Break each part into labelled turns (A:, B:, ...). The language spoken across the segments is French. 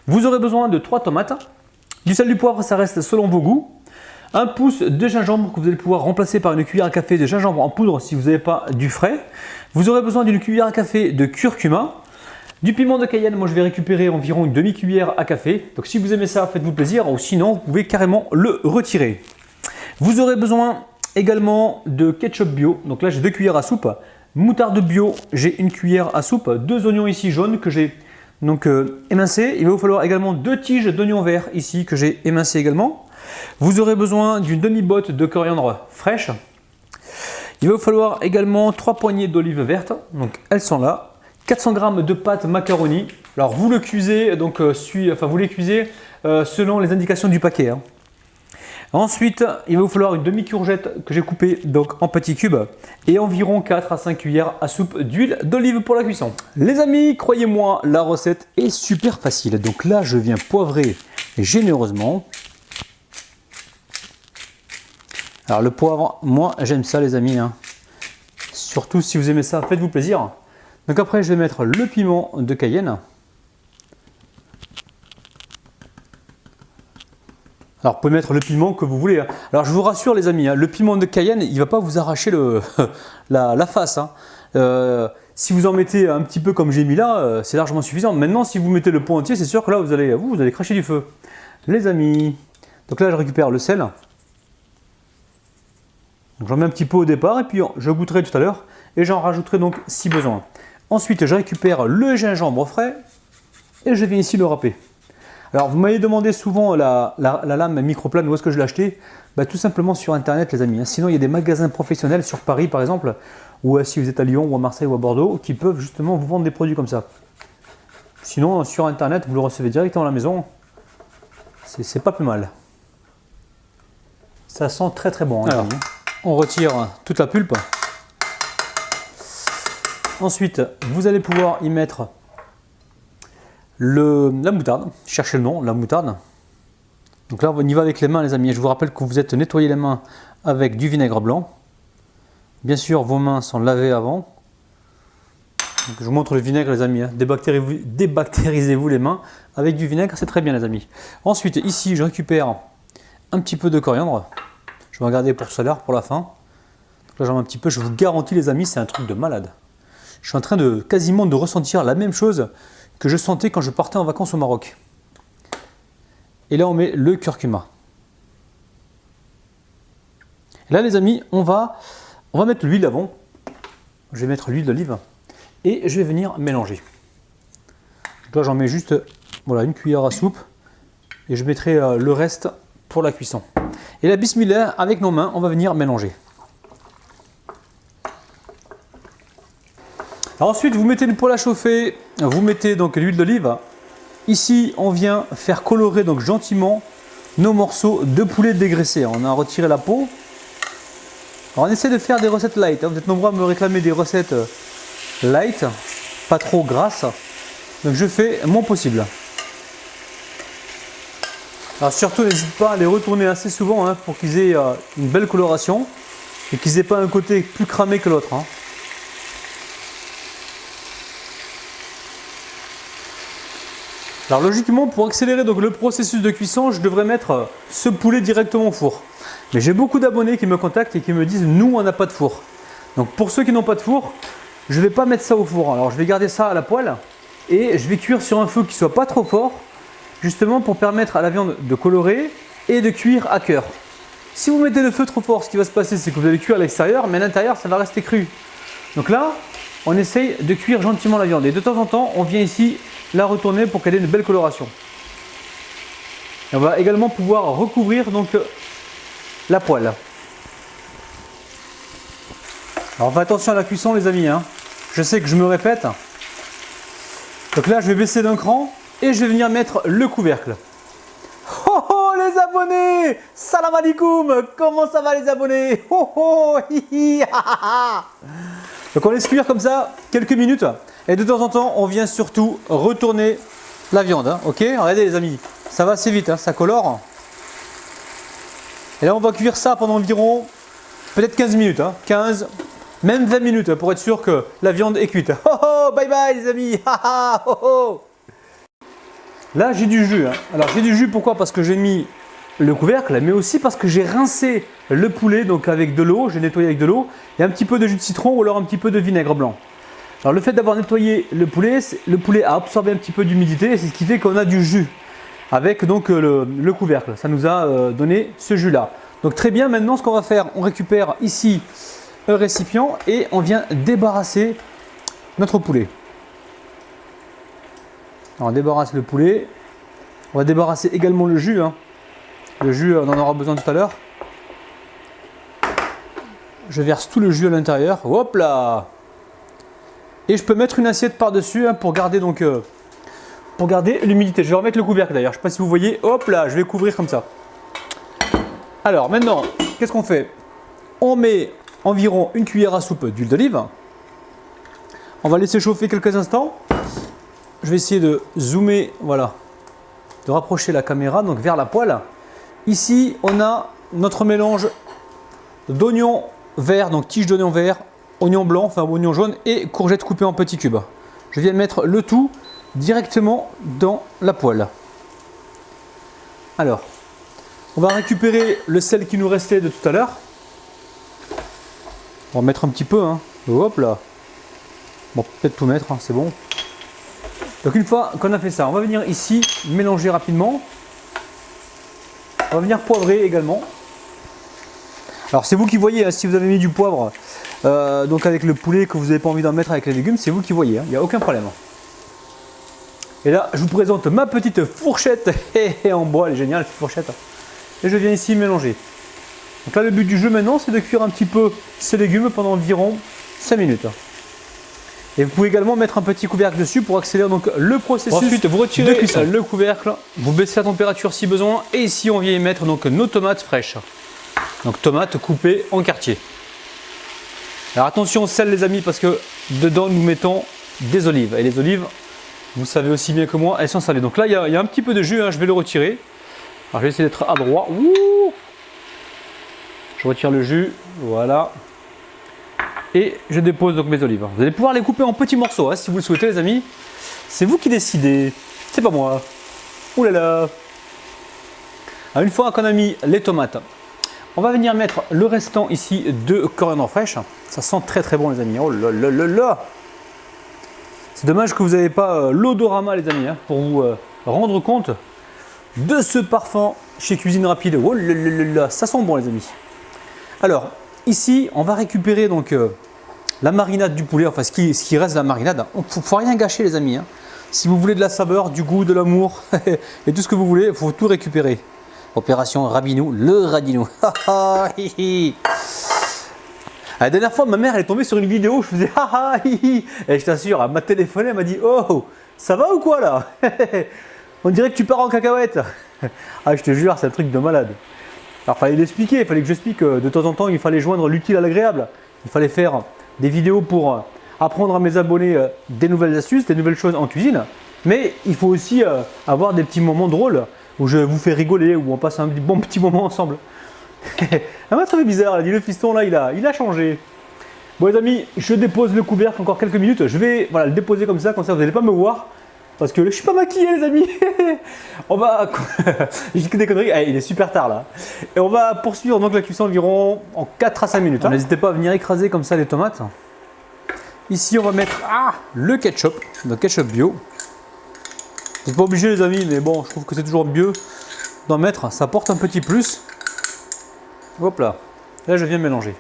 A: Vous aurez besoin de 3 tomates, du sel, du poivre, ça reste selon vos goûts, un pouce de gingembre que vous allez pouvoir remplacer par une cuillère à café de gingembre en poudre si vous n'avez pas du frais. Vous aurez besoin d'une cuillère à café de curcuma, du piment de Cayenne, moi je vais récupérer environ une demi-cuillère à café. Donc si vous aimez ça, faites-vous plaisir, ou sinon vous pouvez carrément le retirer. Vous aurez besoin également de ketchup bio, donc là j'ai 2 cuillères à soupe. Moutarde bio, j'ai 1 cuillère à soupe. 2 oignons ici jaunes que j'ai donc émincés. Il va vous falloir également 2 tiges d'oignons verts ici que j'ai émincés également. Vous aurez besoin d'une demi-botte de coriandre fraîche. Il va vous falloir également 3 poignées d'olives vertes, donc elles sont là. 400 g de pâte macaroni. Alors vous le cuisez, donc vous les cuisez selon les indications du paquet. Hein. Ensuite, il va vous falloir une demi-courgette que j'ai coupée donc en petits cubes et environ 4 à 5 cuillères à soupe d'huile d'olive pour la cuisson. Les amis, croyez-moi, la recette est super facile. Donc là, je viens poivrer généreusement. Alors le poivre, moi j'aime ça les amis. Hein. Surtout si vous aimez ça, faites-vous plaisir. Donc après, je vais mettre le piment de Cayenne. Alors, vous pouvez mettre le piment que vous voulez. Hein. Alors, je vous rassure les amis, hein, le piment de Cayenne, il ne va pas vous arracher la face. Hein. Si vous en mettez un petit peu comme j'ai mis là, c'est largement suffisant. Maintenant, si vous mettez le pot entier, c'est sûr que là, vous allez cracher du feu. Les amis, donc là, je récupère le sel. J'en mets un petit peu au départ et puis je goûterai tout à l'heure et j'en rajouterai donc si besoin. Ensuite, je récupère le gingembre frais et je viens ici le râper. Alors, vous m'avez demandé souvent la lame microplane, où est-ce que je l'ai acheté? Tout simplement sur internet les amis. Sinon, il y a des magasins professionnels sur Paris par exemple, ou si vous êtes à Lyon ou à Marseille ou à Bordeaux, qui peuvent justement vous vendre des produits comme ça. Sinon, sur internet, vous le recevez directement à la maison. C'est pas plus mal. Ça sent très très bon. Hein, alors, on retire toute la pulpe. Ensuite, vous allez pouvoir y mettre la moutarde. Cherchez le nom, la moutarde. Donc là, on y va avec les mains, les amis. Je vous rappelle que vous êtes nettoyé les mains avec du vinaigre blanc. Bien sûr, vos mains sont lavées avant. Donc, je vous montre le vinaigre, les amis. Hein. Débactérisez-vous les mains avec du vinaigre, c'est très bien, les amis. Ensuite, ici, je récupère un petit peu de coriandre. Je vais regarder pour tout à l'heure, pour la fin. Donc là, j'en mets un petit peu. Je vous garantis, les amis, c'est un truc de malade. Je suis en train de quasiment de ressentir la même chose que je sentais quand je partais en vacances au Maroc. Et là, on met le curcuma. Et là, les amis, on va mettre l'huile avant. Je vais mettre l'huile d'olive et je vais venir mélanger. Donc là, j'en mets juste voilà, 1 cuillère à soupe et je mettrai le reste pour la cuisson. Et là, bismillah, avec nos mains, on va venir mélanger. Alors ensuite, vous mettez une poêle à chauffer, vous mettez donc l'huile d'olive. Ici, on vient faire colorer donc gentiment nos morceaux de poulet dégraissés. On a retiré la peau. Alors on essaie de faire des recettes light. Hein. Vous êtes nombreux à me réclamer des recettes light, pas trop grasses. Donc je fais mon possible. Alors surtout, n'hésite pas à les retourner assez souvent hein, pour qu'ils aient une belle coloration et qu'ils n'aient pas un côté plus cramé que l'autre. Hein. Alors logiquement, pour accélérer donc le processus de cuisson, je devrais mettre ce poulet directement au four. Mais j'ai beaucoup d'abonnés qui me contactent et qui me disent « nous, on n'a pas de four ». Donc pour ceux qui n'ont pas de four, je ne vais pas mettre ça au four. Alors je vais garder ça à la poêle et je vais cuire sur un feu qui ne soit pas trop fort, justement pour permettre à la viande de colorer et de cuire à cœur. Si vous mettez le feu trop fort, ce qui va se passer, c'est que vous allez cuire à l'extérieur, mais à l'intérieur, ça va rester cru. Donc là, on essaye de cuire gentiment la viande et de temps en temps, on vient ici la retourner pour qu'elle ait une belle coloration. Et on va également pouvoir recouvrir donc la poêle. Alors faites attention à la cuisson les amis, hein. Je sais que je me répète. Donc là je vais baisser d'un cran et je vais venir mettre le couvercle. Oh oh les abonnés, salam alaikum, comment ça va les abonnés? Oh oh hi hi ha ha ha. Donc on laisse cuire comme ça quelques minutes et de temps en temps on vient surtout retourner la viande. Hein. Ok, regardez les amis, ça va assez vite, hein, ça colore. Et là on va cuire ça pendant environ peut-être 15 minutes, hein, 15, même 20 minutes pour être sûr que la viande est cuite. Oh oh, bye bye les amis, oh oh. Là, j'ai du jus. Hein. Alors, j'ai du jus, pourquoi? Parce que j'ai mis le couvercle, mais aussi parce que j'ai rincé le poulet donc avec de l'eau, j'ai nettoyé avec de l'eau et un petit peu de jus de citron ou alors un petit peu de vinaigre blanc. Alors, le fait d'avoir nettoyé le poulet a absorbé un petit peu d'humidité et c'est ce qui fait qu'on a du jus avec donc le couvercle. Ça nous a donné ce jus-là. Donc, très bien, maintenant, ce qu'on va faire, on récupère ici un récipient et on vient débarrasser notre poulet. Alors, on débarrasse le poulet. On va débarrasser également le jus. Hein. Le jus, on en aura besoin tout à l'heure. Je verse tout le jus à l'intérieur. Hop là! Et je peux mettre une assiette par-dessus hein, pour garder donc pour garder l'humidité. Je vais remettre le couvercle d'ailleurs. Je ne sais pas si vous voyez. Hop là, je vais couvrir comme ça. Alors maintenant, qu'est-ce qu'on fait? On met environ une cuillère à soupe d'huile d'olive. On va laisser chauffer quelques instants. Je vais essayer de zoomer, voilà, de rapprocher la caméra donc vers la poêle. Ici, on a notre mélange d'oignons verts, donc tiges d'oignons verts, oignons blancs, enfin oignons jaunes et courgettes coupées en petits cubes. Je viens mettre le tout directement dans la poêle. Alors, on va récupérer le sel qui nous restait de tout à l'heure. On va mettre un petit peu, hein. Hop là. Bon, peut-être tout mettre, hein, c'est bon. Donc une fois qu'on a fait ça, on va venir ici mélanger rapidement. On va venir poivrer également. Alors c'est vous qui voyez, hein, si vous avez mis du poivre donc avec le poulet que vous n'avez pas envie d'en mettre avec les légumes, c'est vous qui voyez, il n'y a aucun problème. Et là, je vous présente ma petite fourchette en bois, elle est géniale cette fourchette. Et je viens ici mélanger. Donc là, le but du jeu maintenant, c'est de cuire un petit peu ces légumes pendant environ 5 minutes. Et vous pouvez également mettre un petit couvercle dessus pour accélérer donc le processus. Ensuite, vous retirez le couvercle, vous baissez la température si besoin. Et ici, on vient y mettre donc nos tomates fraîches. Donc tomates coupées en quartiers. Alors attention au sel les amis, parce que dedans nous mettons des olives. Et les olives, vous savez aussi bien que moi, elles sont salées. Donc là, il y a un petit peu de jus, hein, je vais le retirer. Alors je vais essayer d'être adroit. Ouh, je retire le jus, voilà. Et je dépose donc mes olives. Vous allez pouvoir les couper en petits morceaux, hein, si vous le souhaitez les amis. C'est vous qui décidez, c'est pas moi. Ouh là là. Alors, une fois qu'on a mis les tomates, on va venir mettre le restant ici de coriandre fraîche. Ça sent très très bon les amis. Oh là là là là. C'est dommage que vous n'avez pas l'odorama les amis, hein, pour vous rendre compte de ce parfum chez Cuisine Rapide. Oh là là là là. Ça sent bon les amis. Alors ici on va récupérer donc la marinade du poulet, enfin ce qui reste de la marinade. Il ne faut rien gâcher les amis. Hein. Si vous voulez de la saveur, du goût, de l'amour et tout ce que vous voulez, il faut tout récupérer. Opération Rabinou, le Radinou. La dernière fois, ma mère elle est tombée sur une vidéo, je faisais haha hihi. Et je t'assure, elle m'a téléphoné, elle m'a dit oh, ça va ou quoi là? On dirait que tu pars en cacahuète. Ah, je te jure, c'est un truc de malade. Alors, il fallait l'expliquer, il fallait que j'explique que de temps en temps, il fallait joindre l'utile à l'agréable. Il fallait faire des vidéos pour apprendre à mes abonnés des nouvelles astuces, des nouvelles choses en cuisine. Mais il faut aussi avoir des petits moments drôles où je vous fais rigoler, où on passe un bon petit moment ensemble. Elle m'a trouvé bizarre, elle a dit le fiston là, il a changé. Bon les amis, je dépose le couvercle encore quelques minutes. Je vais le déposer comme ça vous n'allez pas me voir. Parce que je suis pas maquillé les amis. On va... J'ai que des conneries. Allez, il est super tard là. Et on va poursuivre donc la cuisson environ en 4 à 5 minutes. Hein. N'hésitez pas à venir écraser comme ça les tomates. Ici on va mettre le ketchup, le ketchup bio. Vous n'êtes pas obligé les amis, mais bon, je trouve que c'est toujours mieux d'en mettre. Ça apporte un petit plus. Hop là. Là je viens mélanger.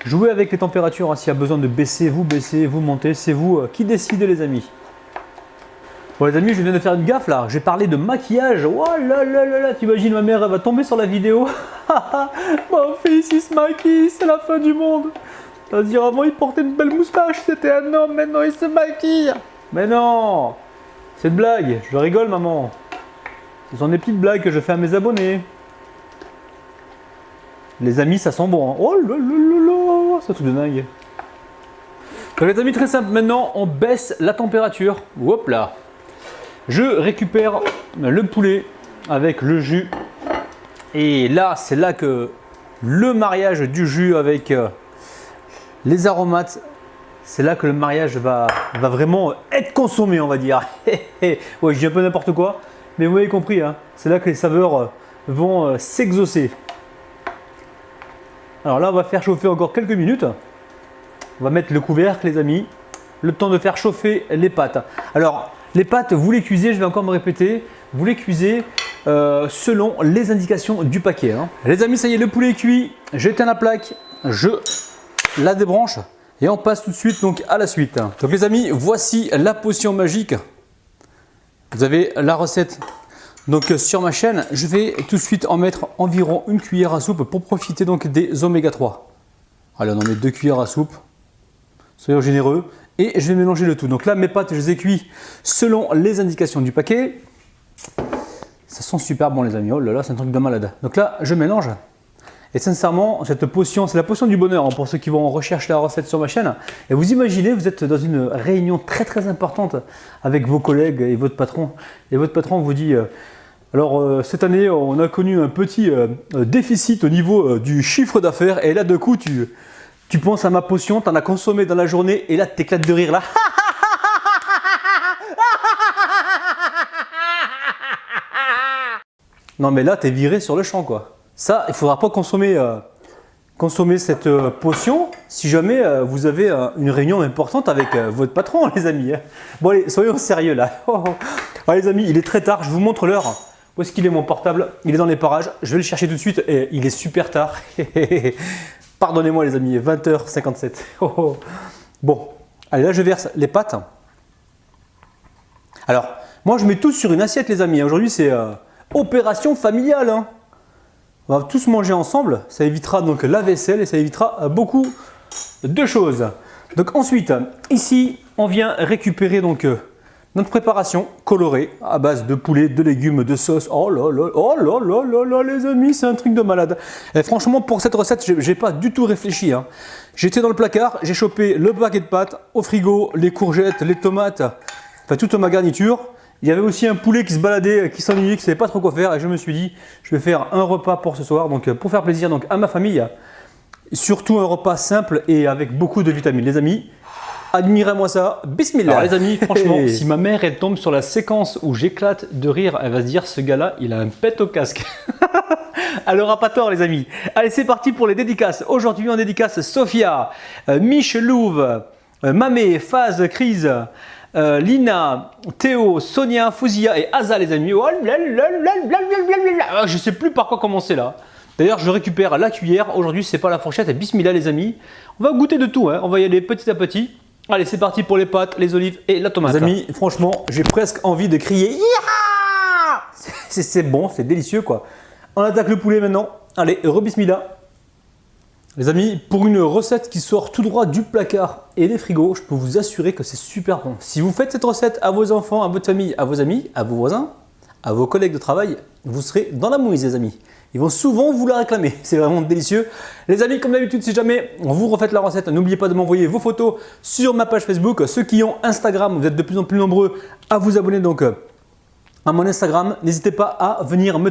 A: Jouez avec les températures, hein. S'il y a besoin de baisser, vous montez. C'est vous qui décidez les amis. Bon les amis, je viens de faire une gaffe là. J'ai parlé de maquillage. Oh là là là là. T'imagines, ma mère elle va tomber sur la vidéo. Mon fils il se maquille, c'est la fin du monde. Ça veut dire avant il portait une belle moustache, c'était un homme, maintenant il se maquille. Mais non, c'est une blague, je rigole maman. Ce sont des petites blagues que je fais à mes abonnés. Les amis, ça sent bon. Hein. Oh là là là là, c'est un truc de dingue. Donc les amis, très simple. Maintenant, on baisse la température. Hop là. Je récupère le poulet avec le jus. Et là, c'est là que le mariage du jus avec les aromates, c'est là que le mariage va vraiment être consommé, on va dire. Ouais, je dis un peu n'importe quoi, mais vous avez compris, hein, c'est là que les saveurs vont s'exaucer. Alors là, on va faire chauffer encore quelques minutes. On va mettre le couvercle, les amis. Le temps de faire chauffer les pâtes. Alors, les pâtes, vous les cuisez, je vais encore me répéter, vous les cuisez selon les indications du paquet. Hein. Les amis, ça y est, le poulet est cuit. J'éteins la plaque, je la débranche et on passe tout de suite donc à la suite. Donc les amis, voici la potion magique. Vous avez la recette donc sur ma chaîne. Je vais tout de suite en mettre environ une cuillère à soupe pour profiter donc des oméga 3. Allez, on en met 2 cuillères à soupe. Soyons généreux. Et je vais mélanger le tout. Donc là, mes pâtes, je les ai cuites selon les indications du paquet. Ça sent super bon, les amis. Oh là là, c'est un truc de malade. Donc là, je mélange. Et sincèrement, cette potion, c'est la potion du bonheur hein, pour ceux qui vont rechercher la recette sur ma chaîne. Et vous imaginez, vous êtes dans une réunion très importante avec vos collègues et votre patron. Et votre patron vous dit alors cette année, on a connu un petit déficit au niveau du chiffre d'affaires. Et là, de coup, tu penses à ma potion, tu en as consommé dans la journée et là, tu t'éclates de rire là. Non mais là, tu es viré sur le champ quoi. Ça, il ne faudra pas consommer cette potion si jamais vous avez une réunion importante avec votre patron les amis. Hein. Bon allez, soyons sérieux là. Allez les amis, il est très tard, je vous montre l'heure. Où est-ce qu'il est mon portable? Il est dans les parages, je vais le chercher tout de suite et il est super tard. Pardonnez-moi les amis, 20h57. Bon, allez là je verse les pâtes. Alors, moi je mets tout sur une assiette les amis. Aujourd'hui c'est opération familiale. Hein. On va tous manger ensemble. Ça évitera donc la vaisselle et ça évitera beaucoup de choses. Donc ensuite, ici on vient récupérer donc notre préparation colorée à base de poulet, de légumes, de sauce. Oh là là les amis, c'est un truc de malade. Et franchement, pour cette recette, j'ai pas du tout réfléchi. Hein. J'étais dans le placard, j'ai chopé le paquet de pâtes, au frigo, les courgettes, les tomates, enfin toute ma garniture. Il y avait aussi un poulet qui se baladait, qui s'ennuyait, qui ne savait pas trop quoi faire. Et je me suis dit, je vais faire un repas pour ce soir, donc pour faire plaisir donc, à ma famille. Surtout un repas simple et avec beaucoup de vitamines. Les amis, admirez-moi ça, bismillah. Alors les amis, franchement, si ma mère elle tombe sur la séquence où j'éclate de rire, elle va se dire ce gars-là, il a un pet au casque. Elle aura pas tort les amis. Allez, c'est parti pour les dédicaces. Aujourd'hui, on dédicace Sophia, Michelouve, Mamé, Faz, Crise, Lina, Théo, Sonia, Fouzia et Aza les amis. Oh je sais plus par quoi commencer là. D'ailleurs, je récupère la cuillère. Aujourd'hui, c'est pas la fourchette. Bismillah les amis. On va goûter de tout. Hein. On va y aller petit à petit. Allez, c'est parti pour les pâtes, les olives et la tomate. Les amis, franchement, j'ai presque envie de crier. C'est bon, c'est délicieux quoi. On attaque le poulet maintenant. Allez, bismillah. Les amis, pour une recette qui sort tout droit du placard et des frigos, je peux vous assurer que c'est super bon. Si vous faites cette recette à vos enfants, à votre famille, à vos amis, à vos voisins, à vos collègues de travail, vous serez dans la mouise les amis. Ils vont souvent vous la réclamer, c'est vraiment délicieux. Les amis, comme d'habitude, si jamais vous refaites la recette, n'oubliez pas de m'envoyer vos photos sur ma page Facebook. Ceux qui ont Instagram, vous êtes de plus en plus nombreux à vous abonner donc à mon Instagram. N'hésitez pas à venir me